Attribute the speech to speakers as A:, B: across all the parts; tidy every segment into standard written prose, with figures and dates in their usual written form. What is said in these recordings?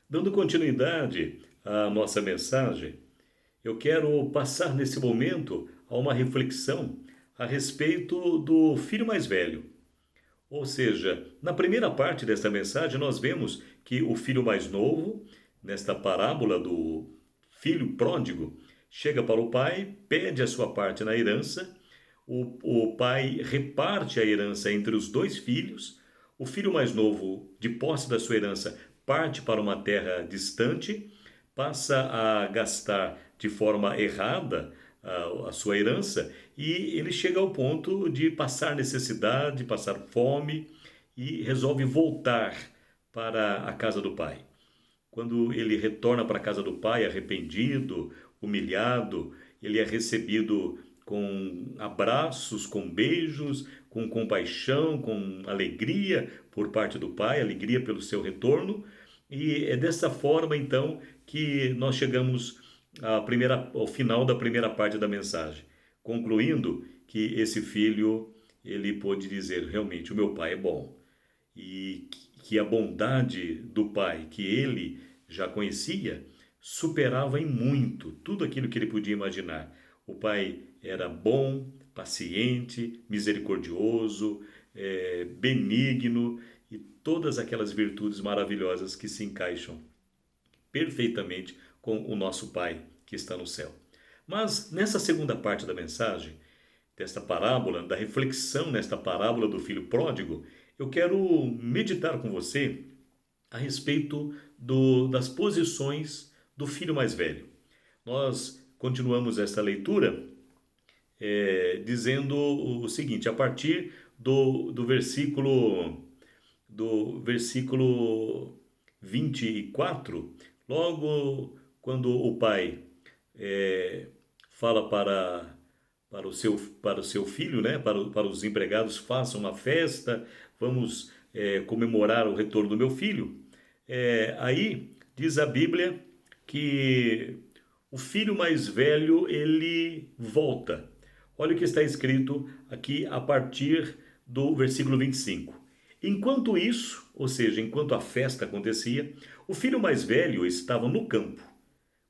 A: Dando continuidade à nossa mensagem, eu quero passar nesse momento a uma reflexão a respeito do filho mais velho. Ou seja, na primeira parte desta mensagem, nós vemos que o filho mais novo, nesta parábola do filho pródigo, chega para o pai, pede a sua parte na herança, o pai reparte a herança entre os dois filhos, o filho mais novo, de posse da sua herança, parte para uma terra distante, passa a gastar de forma errada a sua herança e ele chega ao ponto de passar necessidade, passar fome e resolve voltar para a casa do pai. Quando ele retorna para a casa do pai, arrependido, humilhado, ele é recebido com abraços, com beijos, com compaixão, com alegria por parte do pai, alegria pelo seu retorno. E é dessa forma, então, que nós chegamos ao final da primeira parte da mensagem, concluindo que esse filho, ele pôde dizer, realmente, o meu pai é bom e que a bondade do pai que ele já conhecia superava em muito tudo aquilo que ele podia imaginar. O pai era bom, paciente, misericordioso, benigno e todas aquelas virtudes maravilhosas que se encaixam perfeitamente com o nosso Pai que está no céu. Mas nessa segunda parte da mensagem, desta parábola, da reflexão nesta parábola do filho pródigo, eu quero meditar com você a respeito das posições do filho mais velho. Nós continuamos esta leitura dizendo o seguinte, a partir do versículo 24, logo quando o pai fala para o seu filho, né, para os empregados, façam uma festa, vamos comemorar o retorno do meu filho. Aí diz a Bíblia que o filho mais velho ele volta. Olha o que está escrito aqui a partir do versículo 25. Enquanto isso, ou seja, enquanto a festa acontecia, o filho mais velho estava no campo.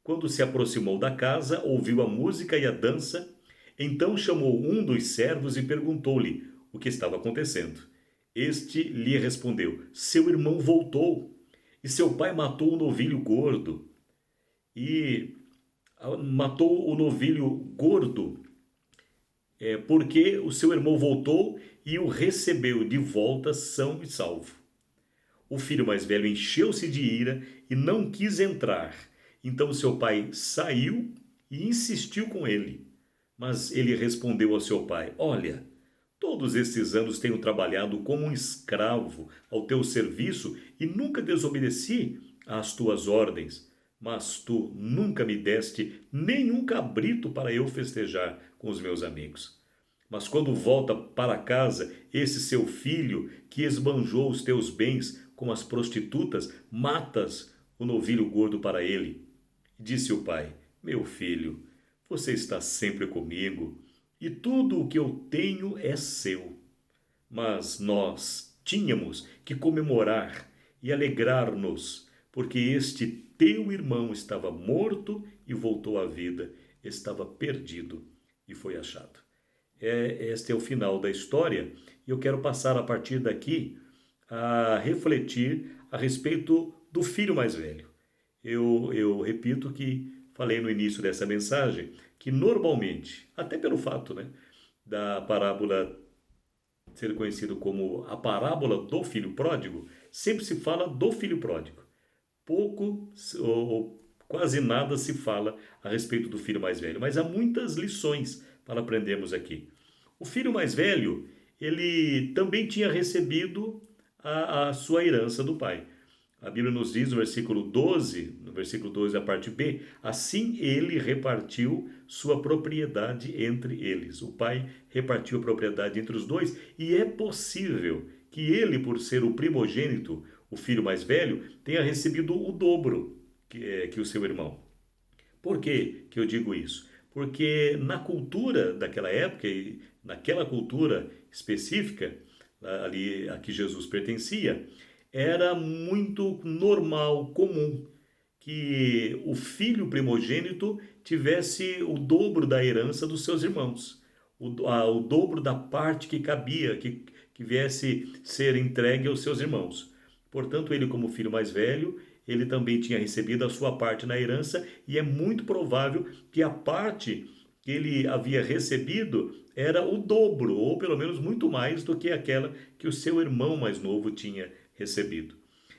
A: Quando se aproximou da casa, ouviu a música e a dança. Então chamou um dos servos e perguntou-lhe o que estava acontecendo. Este lhe respondeu: seu irmão voltou e seu pai matou o novilho gordo. E matou o novilho gordo porque o seu irmão voltou e o recebeu de volta são e salvo. O filho mais velho encheu-se de ira e não quis entrar. Então seu pai saiu e insistiu com ele. Mas ele respondeu ao seu pai: olha, todos estes anos tenho trabalhado como um escravo ao teu serviço e nunca desobedeci às tuas ordens. Mas tu nunca me deste nenhum cabrito para eu festejar com os meus amigos. Mas quando volta para casa esse seu filho que esbanjou os teus bens com as prostitutas, matas o novilho gordo para ele. Disse o pai: meu filho, você está sempre comigo e tudo o que eu tenho é seu. Mas nós tínhamos que comemorar e alegrar-nos, porque este teu irmão estava morto e voltou à vida, estava perdido e foi achado. Este é o final da história e eu quero passar a partir daqui a refletir a respeito do filho mais velho. Eu repito que falei no início dessa mensagem que normalmente, até pelo fato, né, da parábola ser conhecido como a parábola do filho pródigo, sempre se fala do filho pródigo. Pouco ou quase nada se fala a respeito do filho mais velho, mas há muitas lições para aprendermos aqui. O filho mais velho, ele também tinha recebido a sua herança do pai. A Bíblia nos diz no versículo 12, a parte B, assim ele repartiu sua propriedade entre eles. O pai repartiu a propriedade entre os dois e é possível que ele, por ser o primogênito, o filho mais velho, tenha recebido o dobro que o seu irmão. Por que eu digo isso? Porque na cultura daquela época, e naquela cultura específica, ali a que Jesus pertencia, era muito normal, comum, que o filho primogênito tivesse o dobro da herança dos seus irmãos, o dobro da parte que cabia, que viesse ser entregue aos seus irmãos. Portanto, ele, como filho mais velho, ele também tinha recebido a sua parte na herança, e é muito provável que a parte que ele havia recebido era o dobro, ou pelo menos muito mais do que aquela que o seu irmão mais novo tinha recebido.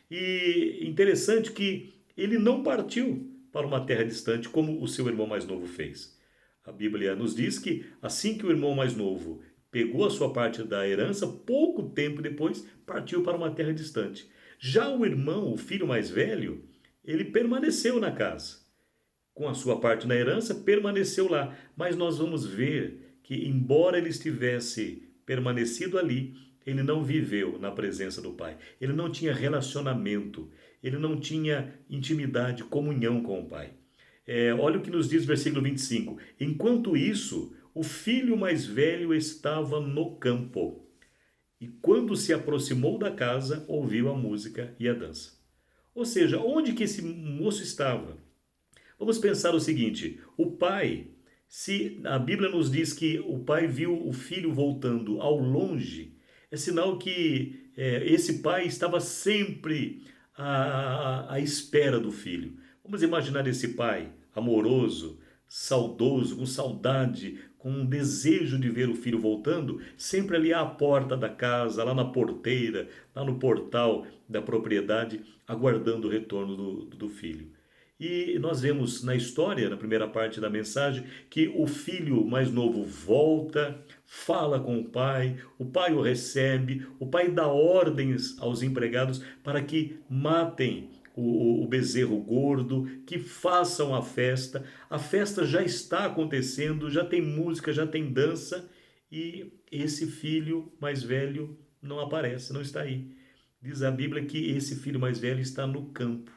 A: E interessante que ele não partiu para uma terra distante como o seu irmão mais novo fez. A Bíblia nos diz que assim que o irmão mais novo pegou a sua parte da herança, pouco tempo depois partiu para uma terra distante. Já o irmão, o filho mais velho, ele permaneceu na casa. Com a sua parte na herança, permaneceu lá. Mas nós vamos ver que, embora ele estivesse permanecido ali, ele não viveu na presença do Pai. Ele não tinha relacionamento, ele não tinha intimidade, comunhão com o Pai. Olha o que nos diz o versículo 25. Enquanto isso, o filho mais velho estava no campo. E quando se aproximou da casa, ouviu a música e a dança. Ou seja, onde que esse moço estava? Vamos pensar o seguinte: o pai, se a Bíblia nos diz que o pai viu o filho voltando ao longe, é sinal que esse pai estava sempre à espera do filho. Vamos imaginar esse pai amoroso, saudoso, com saudade, com um desejo de ver o filho voltando, sempre ali à porta da casa, lá na porteira, lá no portal da propriedade, aguardando o retorno do filho. E nós vemos na história, na primeira parte da mensagem, que o filho mais novo volta, fala com o pai o recebe, o pai dá ordens aos empregados para que matem o bezerro gordo, que façam a festa já está acontecendo, já tem música, já tem dança, e esse filho mais velho não aparece, não está aí. Diz a Bíblia que esse filho mais velho está no campo.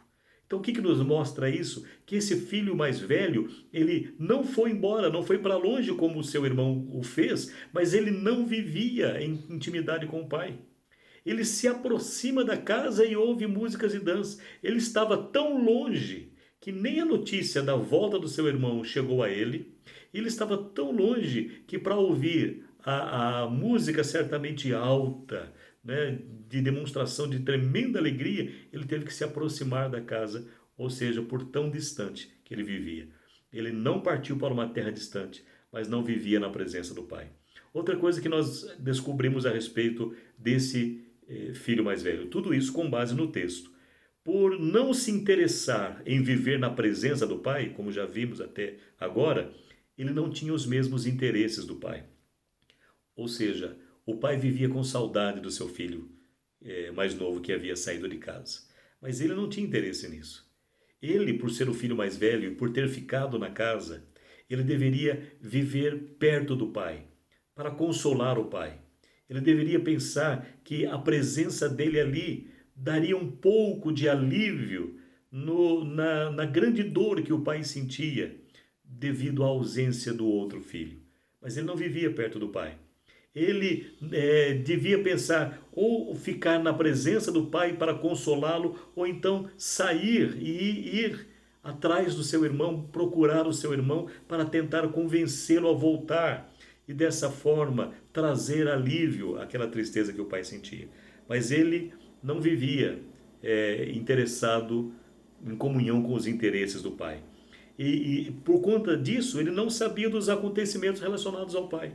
A: Então o que nos mostra isso? Que esse filho mais velho, ele não foi embora, não foi para longe como o seu irmão o fez, mas ele não vivia em intimidade com o pai. Ele se aproxima da casa e ouve músicas e danças. Ele estava tão longe que nem a notícia da volta do seu irmão chegou a ele. Ele estava tão longe que, para ouvir a música certamente alta, né, de demonstração de tremenda alegria, ele teve que se aproximar da casa, ou seja, por tão distante que ele vivia. Ele não partiu para uma terra distante, mas não vivia na presença do Pai. Outra coisa que nós descobrimos a respeito desse filho mais velho, tudo isso com base no texto. Por não se interessar em viver na presença do Pai, como já vimos até agora, ele não tinha os mesmos interesses do Pai. Ou seja, o pai vivia com saudade do seu filho mais novo que havia saído de casa. Mas ele não tinha interesse nisso. Ele, por ser o filho mais velho e por ter ficado na casa, ele deveria viver perto do pai, para consolar o pai. Ele deveria pensar que a presença dele ali daria um pouco de alívio na grande dor que o pai sentia devido à ausência do outro filho. Mas ele não vivia perto do pai. Ele devia pensar ou ficar na presença do pai para consolá-lo, ou então sair e ir atrás do seu irmão, procurar o seu irmão para tentar convencê-lo a voltar e dessa forma trazer alívio àquela tristeza que o pai sentia. Mas ele não vivia interessado em comunhão com os interesses do pai. E por conta disso, ele não sabia dos acontecimentos relacionados ao pai.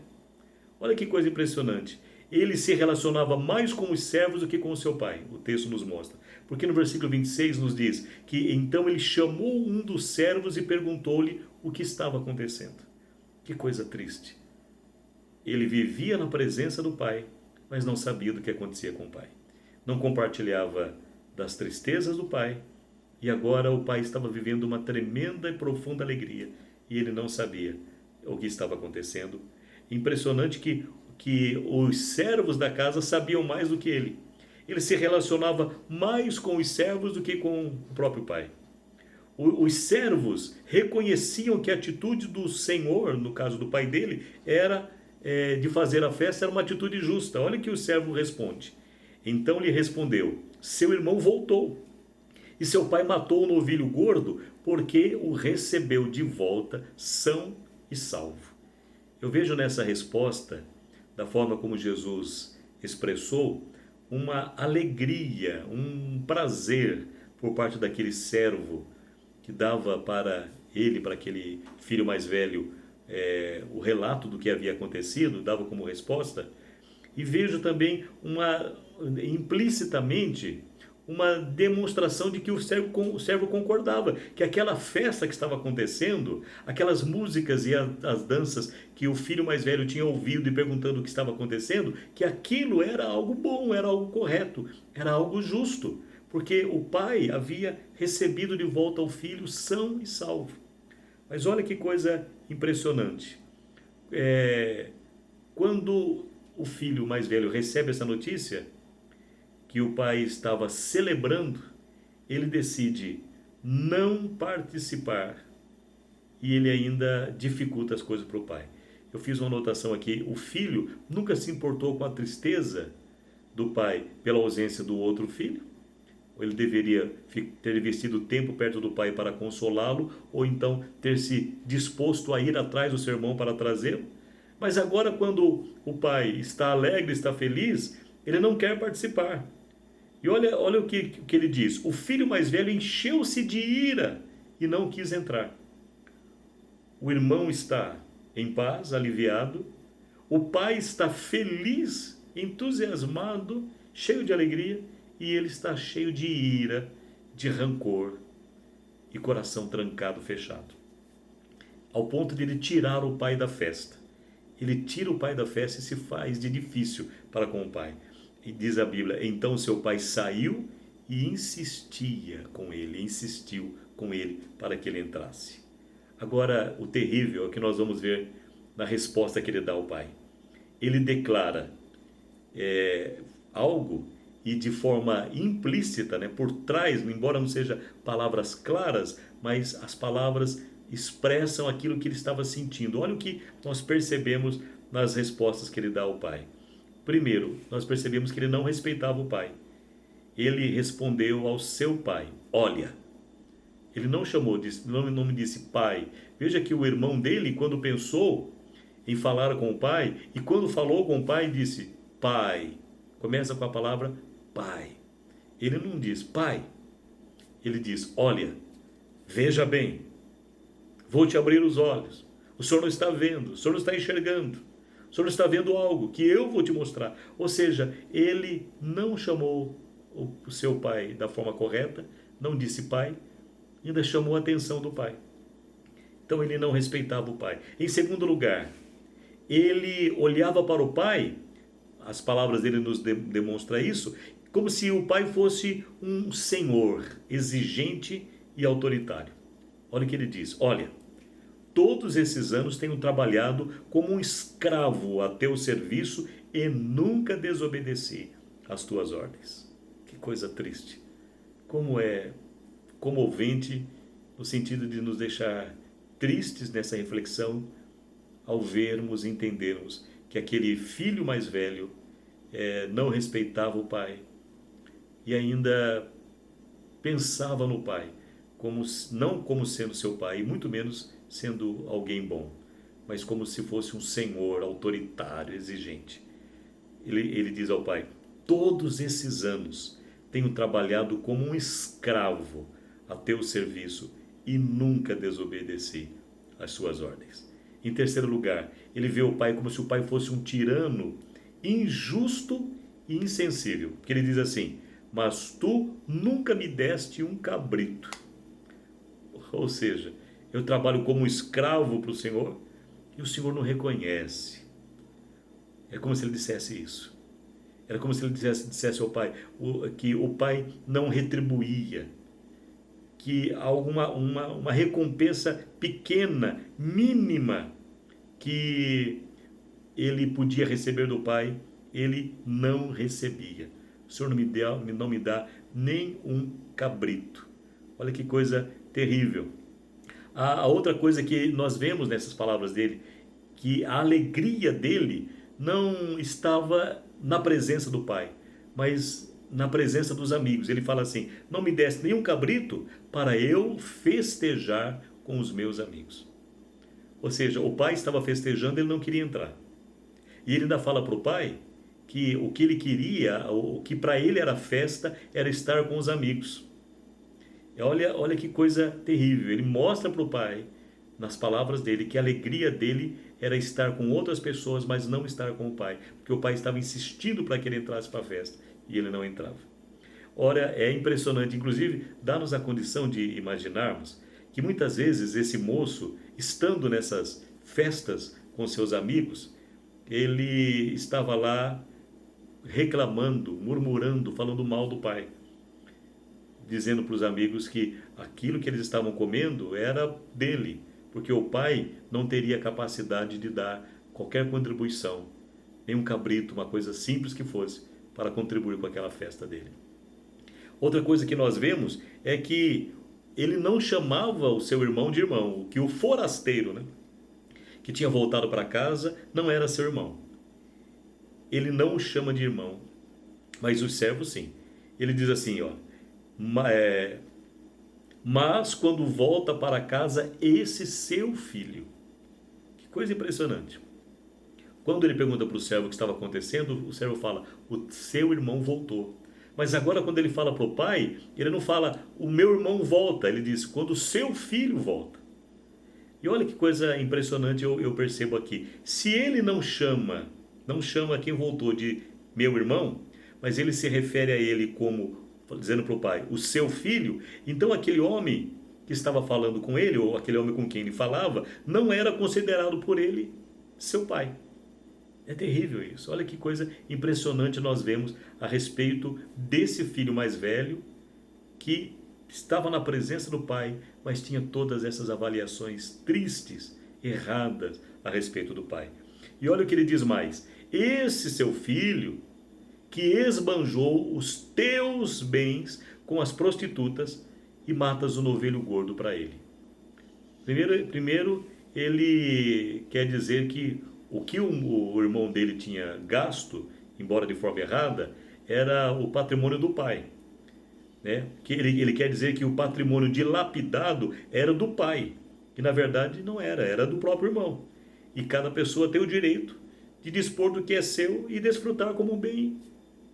A: Olha que coisa impressionante. Ele se relacionava mais com os servos do que com o seu pai, o texto nos mostra. Porque no versículo 26 nos diz que então ele chamou um dos servos e perguntou-lhe o que estava acontecendo. Que coisa triste. Ele vivia na presença do pai, mas não sabia do que acontecia com o pai. Não compartilhava das tristezas do pai, e agora o pai estava vivendo uma tremenda e profunda alegria, e ele não sabia o que estava acontecendo. Impressionante que os servos da casa sabiam mais do que ele. Ele se relacionava mais com os servos do que com o próprio pai. Os servos reconheciam que a atitude do Senhor, no caso do pai dele, era de fazer a festa, era uma atitude justa. Olha que o servo responde. Então lhe respondeu: seu irmão voltou, e seu pai matou o novilho gordo, porque o recebeu de volta são e salvo. Eu vejo nessa resposta, da forma como Jesus expressou, uma alegria, um prazer por parte daquele servo que dava para ele, para aquele filho mais velho, o relato do que havia acontecido, dava como resposta. E vejo também implicitamente uma demonstração de que o servo concordava, que aquela festa que estava acontecendo, aquelas músicas e as danças que o filho mais velho tinha ouvido e perguntando o que estava acontecendo, que aquilo era algo bom, era algo correto, era algo justo, porque o pai havia recebido de volta o filho são e salvo. Mas olha que coisa impressionante. Quando o filho mais velho recebe essa notícia, que o pai estava celebrando, ele decide não participar e ele ainda dificulta as coisas para o pai. Eu fiz uma anotação aqui: o filho nunca se importou com a tristeza do pai pela ausência do outro filho. Ele deveria ter investido tempo perto do pai para consolá-lo, ou então ter se disposto a ir atrás do seu irmão para trazê-lo. Mas agora, quando o pai está alegre, está feliz, ele não quer participar. E olha o que ele diz: o filho mais velho encheu-se de ira e não quis entrar. O irmão está em paz, aliviado. O pai está feliz, entusiasmado, cheio de alegria. E ele está cheio de ira, de rancor e coração trancado, fechado. Ao ponto de ele tirar o pai da festa. Ele tira o pai da festa e se faz de difícil para com o pai. E diz a Bíblia: então seu pai saiu e insistiu com ele para que ele entrasse. Agora, o terrível é o que nós vamos ver na resposta que ele dá ao pai. Ele declara algo, e de forma implícita, por trás, embora não sejam palavras claras, mas as palavras expressam aquilo que ele estava sentindo. Olha o que nós percebemos nas respostas que ele dá ao pai. Primeiro, nós percebemos que ele não respeitava o pai. Ele respondeu ao seu pai: olha. Ele não chamou, não me disse pai. Veja que o irmão dele, quando pensou em falar com o pai, e quando falou com o pai, disse pai. Começa com a palavra pai. Ele não diz pai. Ele diz: olha, veja bem, vou te abrir os olhos. O senhor não está vendo, o senhor não está enxergando. O senhor não está vendo algo que eu vou te mostrar. Ou seja, ele não chamou o seu pai da forma correta, não disse pai, ainda chamou a atenção do pai. Então ele não respeitava o pai. Em segundo lugar, ele olhava para o pai, as palavras dele nos demonstram isso, como se o pai fosse um senhor exigente e autoritário. Olha o que ele diz: olha, todos esses anos tenho trabalhado como um escravo a teu serviço e nunca desobedeci às tuas ordens. Que coisa triste. Como é comovente, no sentido de nos deixar tristes nessa reflexão, ao vermos e entendermos que aquele filho mais velho não respeitava o pai e ainda pensava no pai não como sendo seu pai, e muito menos sendo alguém bom, mas como se fosse um senhor autoritário, exigente. Ele diz ao pai: todos esses anos tenho trabalhado como um escravo a teu serviço e nunca desobedeci às suas ordens. Em terceiro lugar, ele vê o pai como se o pai fosse um tirano injusto e insensível, porque ele diz assim: mas tu nunca me deste um cabrito. Ou seja, eu trabalho como escravo para o Senhor e o Senhor não reconhece. É como se ele dissesse isso. Era como se ele dissesse ao pai que o pai não retribuía, que uma recompensa pequena, mínima, que ele podia receber do pai, ele não recebia. O Senhor não me dá nem um cabrito. Olha que coisa terrível. A outra coisa que nós vemos nessas palavras dele, que a alegria dele não estava na presença do pai, mas na presença dos amigos. Ele fala assim: não me desse nenhum cabrito para eu festejar com os meus amigos. Ou seja, o pai estava festejando, ele não queria entrar. E ele ainda fala para o pai que o que ele queria, o que para ele era festa, era estar com os amigos. Olha que coisa terrível. Ele mostra para o pai, nas palavras dele, que a alegria dele era estar com outras pessoas, mas não estar com o pai. Porque o pai estava insistindo para que ele entrasse para a festa e ele não entrava. Ora, é impressionante. Inclusive, dá-nos a condição de imaginarmos que muitas vezes esse moço, estando nessas festas com seus amigos, ele estava lá reclamando, murmurando, falando mal do pai, dizendo para os amigos que aquilo que eles estavam comendo era dele, porque o pai não teria capacidade de dar qualquer contribuição, nem um cabrito, uma coisa simples que fosse, para contribuir com aquela festa dele. Outra coisa que nós vemos é que ele não chamava o seu irmão de irmão, que o forasteiro, né, que tinha voltado para casa, não era seu irmão. Ele não o chama de irmão, mas os servos sim. Ele diz assim, ó: mas quando volta para casa esse seu filho. Que coisa impressionante. Quando ele pergunta para o servo o que estava acontecendo, o servo fala: o seu irmão voltou. Mas agora quando ele fala para o pai, ele não fala: o meu irmão volta. Ele diz: quando o seu filho volta. E olha que coisa impressionante eu percebo aqui. Se ele não chama quem voltou de meu irmão, mas ele se refere a ele como, dizendo para o pai, o seu filho, então aquele homem que estava falando com ele, ou aquele homem com quem ele falava, não era considerado por ele seu pai. É terrível isso. Olha que coisa impressionante nós vemos a respeito desse filho mais velho que estava na presença do pai, mas tinha todas essas avaliações tristes, erradas a respeito do pai. E olha o que ele diz mais: esse seu filho que esbanjou os teus bens com as prostitutas e matas o novilho gordo para ele. Primeiro, ele quer dizer que o que o irmão dele tinha gasto, embora de forma errada, era o patrimônio do pai. Né? Que ele quer dizer que o patrimônio dilapidado era do pai, que na verdade não era do próprio irmão. E cada pessoa tem o direito de dispor do que é seu e desfrutar como bem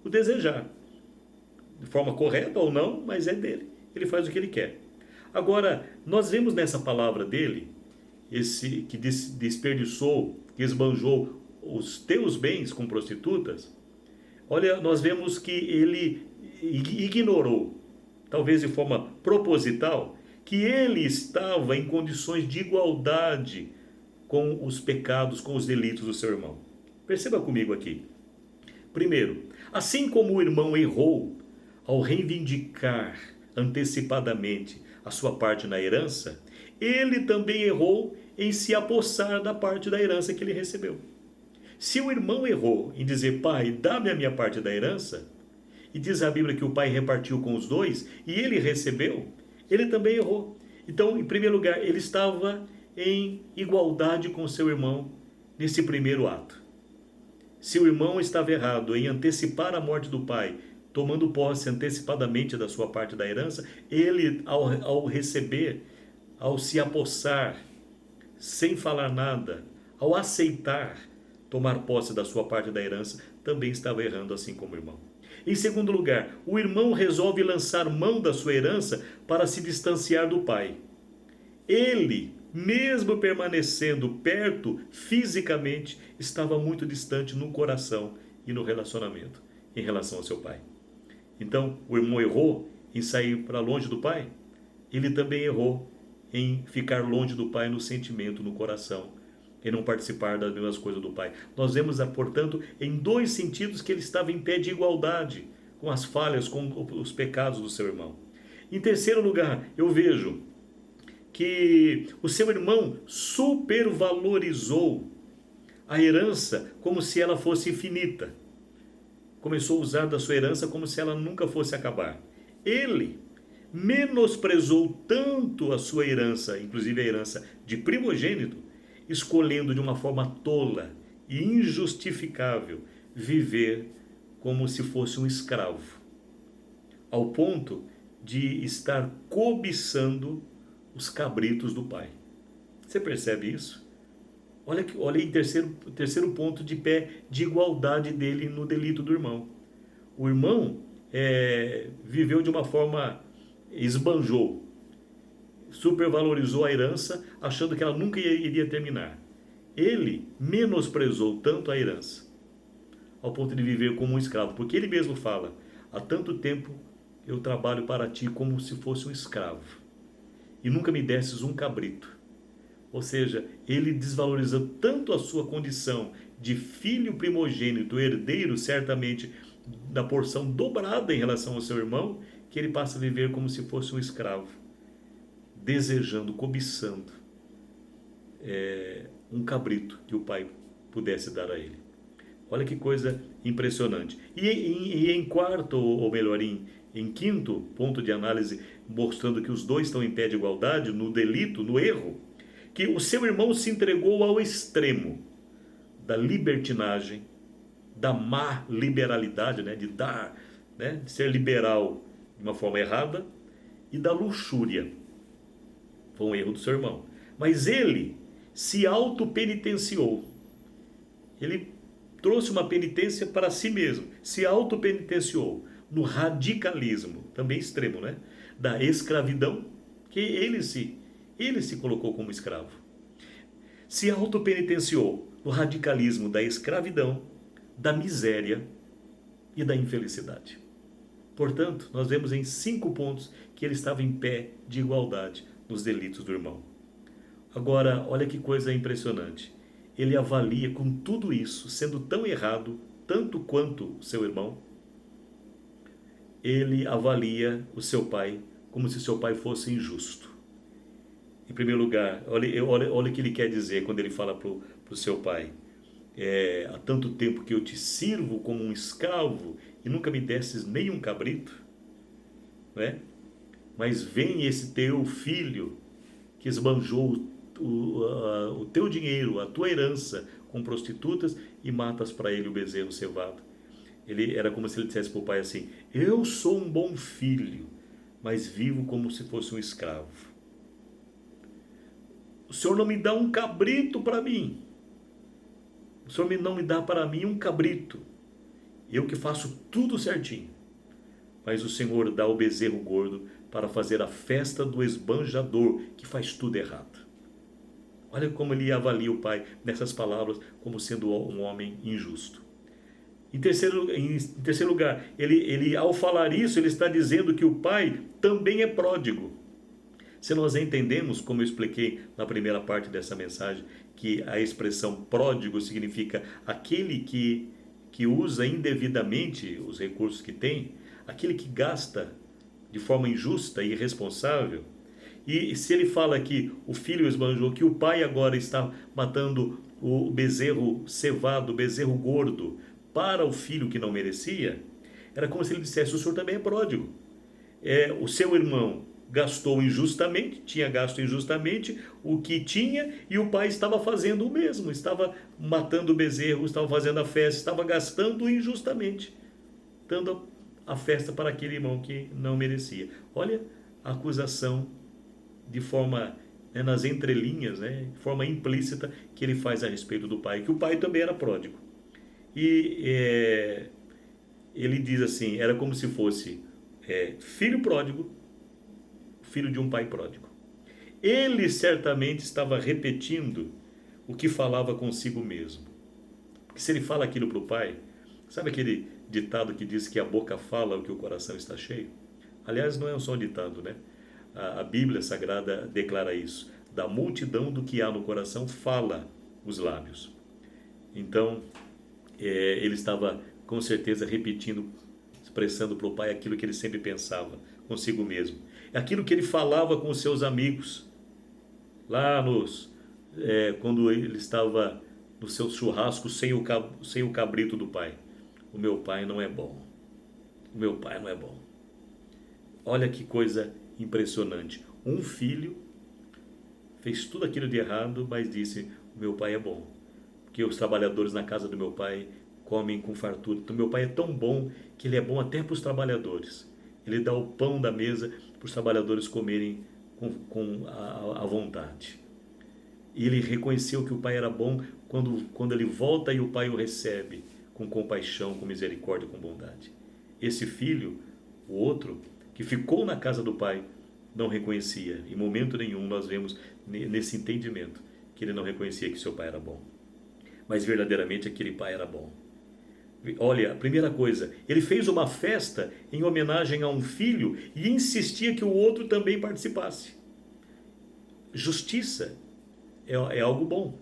A: o desejar. De forma correta ou não, mas é dele. Ele faz o que ele quer. Agora, nós vemos nessa palavra dele, esse que desperdiçou, que esbanjou os teus bens com prostitutas. Olha, nós vemos que ele ignorou, talvez de forma proposital, que ele estava em condições de igualdade com os pecados, com os delitos do seu irmão. Perceba comigo aqui. Primeiro, assim como o irmão errou ao reivindicar antecipadamente a sua parte na herança, ele também errou em se apossar da parte da herança que ele recebeu. Se o irmão errou em dizer: pai, dá-me a minha parte da herança, e diz a Bíblia que o pai repartiu com os dois, e ele recebeu, ele também errou. Então, em primeiro lugar, ele estava em igualdade com seu irmão nesse primeiro ato. Se o irmão estava errado em antecipar a morte do pai, tomando posse antecipadamente da sua parte da herança, ele, ao receber, ao se apossar, sem falar nada, ao aceitar tomar posse da sua parte da herança, também estava errando, assim como o irmão. Em segundo lugar, o irmão resolve lançar mão da sua herança para se distanciar do pai. Ele, mesmo permanecendo perto fisicamente, estava muito distante no coração e no relacionamento em relação ao seu pai. Então, o irmão errou em sair para longe do pai, ele também errou em ficar longe do pai no sentimento, no coração, e não participar das mesmas coisas do pai. Nós vemos, portanto, em dois sentidos que ele estava em pé de igualdade com as falhas, com os pecados do seu irmão. Em terceiro lugar, eu vejo que o seu irmão supervalorizou a herança como se ela fosse infinita. Começou a usar da sua herança como se ela nunca fosse acabar. Ele menosprezou tanto a sua herança, inclusive a herança de primogênito, escolhendo de uma forma tola e injustificável viver como se fosse um escravo, ao ponto de estar cobiçando os cabritos do pai. Você percebe isso? Olha em terceiro ponto de pé de igualdade dele no delito do irmão. O irmão viveu de uma forma, esbanjou, supervalorizou a herança, achando que ela nunca iria terminar. Ele menosprezou tanto a herança, ao ponto de viver como um escravo, porque ele mesmo fala: há tanto tempo eu trabalho para ti como se fosse um escravo, e nunca me desses um cabrito. Ou seja, ele desvaloriza tanto a sua condição de filho primogênito, herdeiro, certamente da porção dobrada em relação ao seu irmão, que ele passa a viver como se fosse um escravo, desejando, cobiçando um cabrito que o pai pudesse dar a ele. Olha que coisa impressionante. E em quarto, ou melhor, em quinto ponto de análise, mostrando que os dois estão em pé de igualdade no delito, no erro, que o seu irmão se entregou ao extremo da libertinagem, da má liberalidade, de dar, de ser liberal de uma forma errada, e da luxúria. Foi um erro do seu irmão. Mas ele se autopenitenciou. Ele trouxe uma penitência para si mesmo, se autopenitenciou no radicalismo, também extremo, da escravidão, que ele se colocou como escravo. Se autopenitenciou no radicalismo da escravidão, da miséria e da infelicidade. Portanto, nós vemos em 5 pontos que ele estava em pé de igualdade nos delitos do irmão. Agora, olha que coisa impressionante. Ele avalia com tudo isso, sendo tão errado, tanto quanto o seu irmão, ele avalia o seu pai como se seu pai fosse injusto. Em primeiro lugar, olha o que ele quer dizer quando ele fala para o seu pai: há tanto tempo que eu te sirvo como um escravo e nunca me desses nem um cabrito, mas vem esse teu filho que esbanjou o teu dinheiro, a tua herança com prostitutas, e matas para ele o bezerro cevado. Era como se ele dissesse para o pai assim: eu sou um bom filho, mas vivo como se fosse um escravo. O Senhor não me dá um cabrito para mim. O Senhor não me dá para mim um cabrito. Eu que faço tudo certinho. Mas o Senhor dá o bezerro gordo para fazer a festa do esbanjador, que faz tudo errado. Olha como ele avalia o pai nessas palavras como sendo um homem injusto. Em terceiro lugar, ele ao falar isso, ele está dizendo que o pai também é pródigo. Se nós entendemos, como eu expliquei na primeira parte dessa mensagem, que a expressão pródigo significa aquele que usa indevidamente os recursos que tem, aquele que gasta de forma injusta e irresponsável. E se ele fala que o filho esbanjou, que o pai agora está matando o bezerro cevado, o bezerro gordo, para o filho que não merecia, era como se ele dissesse: o senhor também é pródigo. O seu irmão gastou injustamente, tinha gasto injustamente o que tinha, e o pai estava fazendo o mesmo, estava matando o bezerro, estava fazendo a festa, estava gastando injustamente, dando a festa para aquele irmão que não merecia. Olha a acusação de forma, nas entrelinhas, de forma implícita, que ele faz a respeito do pai, que o pai também era pródigo. E ele diz assim: era como se fosse filho pródigo, filho de um pai pródigo. Ele certamente estava repetindo o que falava consigo mesmo. Porque se ele fala aquilo para o pai, sabe aquele ditado que diz que a boca fala o que o coração está cheio? Aliás, não é só um ditado, A Bíblia Sagrada declara isso: da multidão do que há no coração fala os lábios. Então, ele estava com certeza repetindo, expressando para o pai aquilo que ele sempre pensava consigo mesmo. Aquilo que ele falava com os seus amigos, lá quando ele estava no seu churrasco sem o cabrito do pai: o meu pai não é bom, o meu pai não é bom. Olha que coisa impressionante. Um filho fez tudo aquilo de errado, mas disse: o meu pai é bom, porque os trabalhadores na casa do meu pai comem com fartura. Então meu pai é tão bom que ele é bom até para os trabalhadores. Ele dá o pão da mesa para os trabalhadores comerem à vontade. E ele reconheceu que o pai era bom quando ele volta e o pai o recebe com compaixão, com misericórdia, com bondade. Esse filho, o outro, que ficou na casa do pai, não reconhecia. Em momento nenhum nós vemos nesse entendimento que ele não reconhecia que seu pai era bom. Mas verdadeiramente aquele pai era bom. Olha, a primeira coisa, ele fez uma festa em homenagem a um filho e insistia que o outro também participasse. Justiça é algo bom.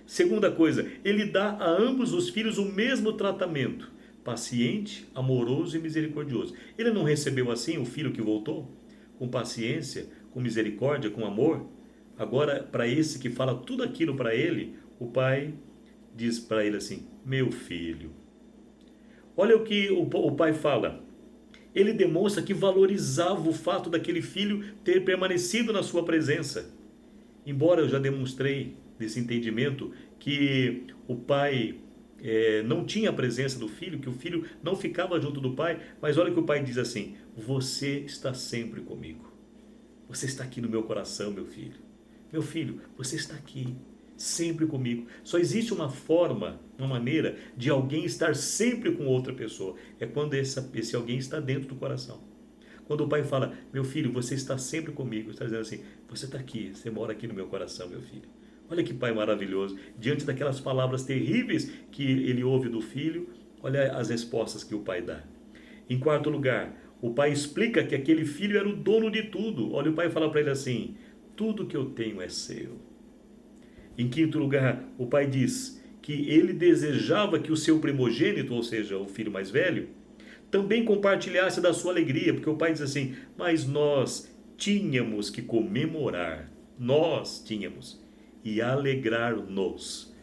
A: Segunda coisa, ele dá a ambos os filhos o mesmo tratamento, paciente, amoroso e misericordioso. Ele não recebeu assim o filho que voltou? Com paciência, com misericórdia, com amor? Agora, para esse que fala tudo aquilo para ele, o pai diz para ele assim: meu filho. Olha o que o pai fala. Ele demonstra que valorizava o fato daquele filho ter permanecido na sua presença. Embora eu já demonstrei nesse entendimento que o pai não tinha a presença do filho, que o filho não ficava junto do pai, mas olha que o pai diz assim: você está sempre comigo. Você está aqui no meu coração, meu filho. Meu filho, você está aqui, sempre comigo. Só existe uma forma, uma maneira de alguém estar sempre com outra pessoa. É quando esse alguém está dentro do coração. Quando o pai fala: meu filho, você está sempre comigo, está dizendo assim: você está aqui, você mora aqui no meu coração, meu filho. Olha que pai maravilhoso. Diante daquelas palavras terríveis que ele ouve do filho, olha as respostas que o pai dá. Em quarto lugar, o pai explica que aquele filho era o dono de tudo. Olha, o pai fala para ele assim: tudo que eu tenho é seu. Em quinto lugar, o pai diz que ele desejava que o seu primogênito, ou seja, o filho mais velho, também compartilhasse da sua alegria, porque o pai diz assim: mas nós tínhamos que comemorar, nós tínhamos, e alegrar-nos.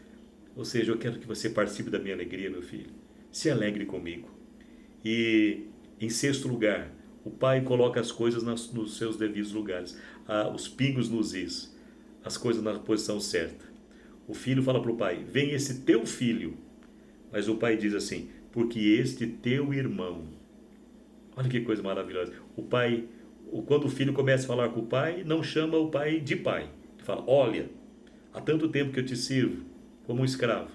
A: Ou seja, eu quero que você participe da minha alegria, meu filho. Se alegre comigo. E em sexto lugar, o pai coloca as coisas nos seus devidos lugares, os pingos nos is, as coisas na posição certa. O filho fala para o pai: vem esse teu filho. Mas o pai diz assim: porque este teu irmão. Olha que coisa maravilhosa. O pai, quando o filho começa a falar com o pai, não chama o pai de pai. Ele fala: olha, há tanto tempo que eu te sirvo como um escravo.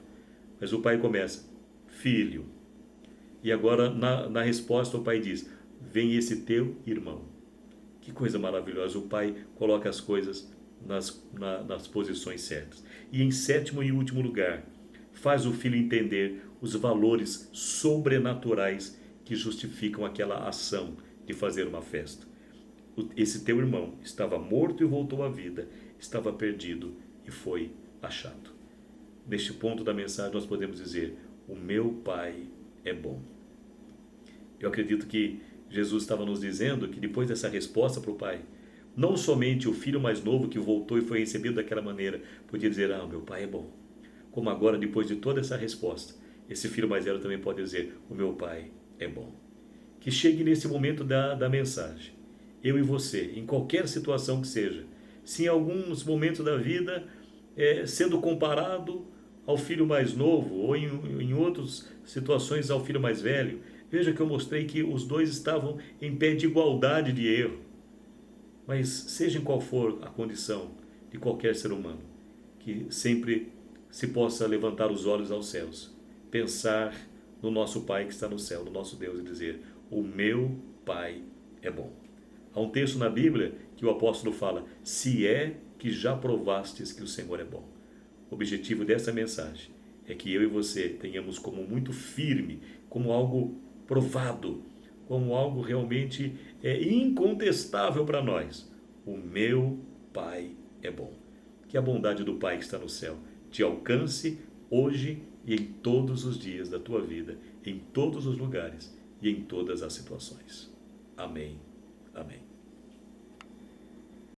A: Mas o pai começa: filho. E agora na resposta o pai diz: vem esse teu irmão. Que coisa maravilhosa. O pai coloca as coisas nas posições certas. E em sétimo e último lugar, faz o filho entender os valores sobrenaturais que justificam aquela ação de fazer uma festa. Esse teu irmão estava morto e voltou à vida, estava perdido e foi achado. Neste ponto da mensagem nós podemos dizer: o meu pai é bom. Eu acredito que Jesus estava nos dizendo que depois dessa resposta para o pai, não somente o filho mais novo que voltou e foi recebido daquela maneira podia dizer: ah, meu pai é bom. Como agora, depois de toda essa resposta, esse filho mais velho também pode dizer: o meu pai é bom. Que chegue nesse momento da mensagem, eu e você, em qualquer situação que seja, se em alguns momentos da vida, sendo comparado ao filho mais novo, ou em outras situações ao filho mais velho, veja que eu mostrei que os dois estavam em pé de igualdade de erro. Mas seja em qual for a condição de qualquer ser humano, que sempre se possa levantar os olhos aos céus, pensar no nosso Pai que está no céu, no nosso Deus, e dizer: o meu Pai é bom. Há um texto na Bíblia que o apóstolo fala: se é que já provastes que o Senhor é bom. O objetivo dessa mensagem é que eu e você tenhamos como muito firme, como algo provado, como algo realmente incontestável para nós: o meu Pai é bom. Que a bondade do Pai que está no céu te alcance hoje e em todos os dias da tua vida, em todos os lugares e em todas as situações. Amém. Amém.